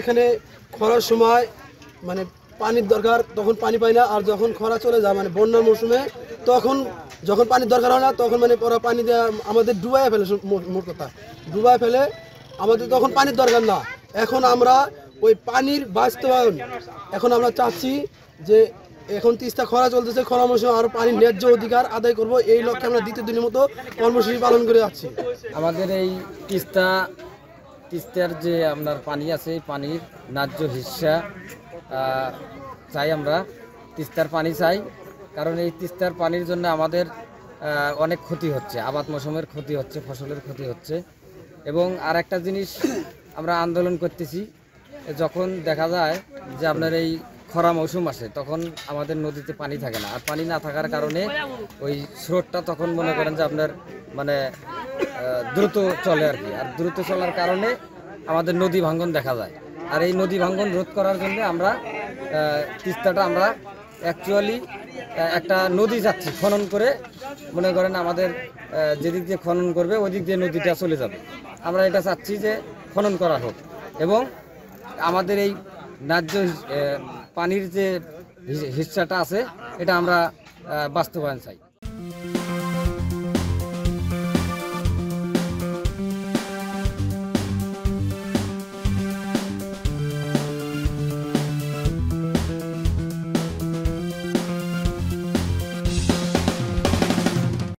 এখানে খরার সময় মানে পানির দরকার, তখন পানি পাই না। আর যখন খরা চলে যায় মানে বন্যার মৌসুমে, তখন যখন পানির দরকার হয় না তখন মানে পরে পানি দেওয়া আমাদের ডুবাই ফেলে, মোট কথা ডুবাই ফেলে। আমাদের তখন পানির দরকার না। এখন আমরা ওই পানির বাস্তবায়ন এখন আমরা চাচ্ছি যে এখন তিস্তা খরা চলতেছে, খরা মৌসুমে আরও পানির ন্যায্য অধিকার আদায় করব, এই লক্ষ্যে আমরা দ্বিতীয় দিনের মতো কর্মসূচি পালন করে যাচ্ছি। আমাদের এই তিস্তার যে আপনার পানি আছে, এই পানির ন্যায্য হিস্সা চাই আমরা। তিস্তার পানি চাই, কারণ এই তিস্তার পানির জন্য আমাদের অনেক ক্ষতি হচ্ছে, আবাদ মৌসুমের ক্ষতি হচ্ছে, ফসলের ক্ষতি হচ্ছে। এবং আর একটা জিনিস আমরা আন্দোলন করতেছি, যখন দেখা যায় যে আপনার এই খরা মৌসুম আসে তখন আমাদের নদীতে পানি থাকে না। আর পানি না থাকার কারণে ওই স্রোতটা তখন মনে করেন যে আপনার মানে দ্রুত চলে আর কি। আর দ্রুত চলার কারণে আমাদের নদী ভাঙ্গন দেখা যায়। আর এই নদী ভাঙ্গন রোধ করার জন্য আমরা তিস্তাটা আমরা অ্যাকচুয়ালি একটা নদী যাচ্ছি খনন করে, মনে করেন আমাদের যেদিক দিয়ে খনন করবে ওই দিক দিয়ে নদীটা চলে যাবে। আমরা এটা চাচ্ছি যে খনন করা হোক এবং আমাদের এই ন্যায্য পানির যে হিস্সাটা আছে এটা আমরা বাস্তবায়ন চাই।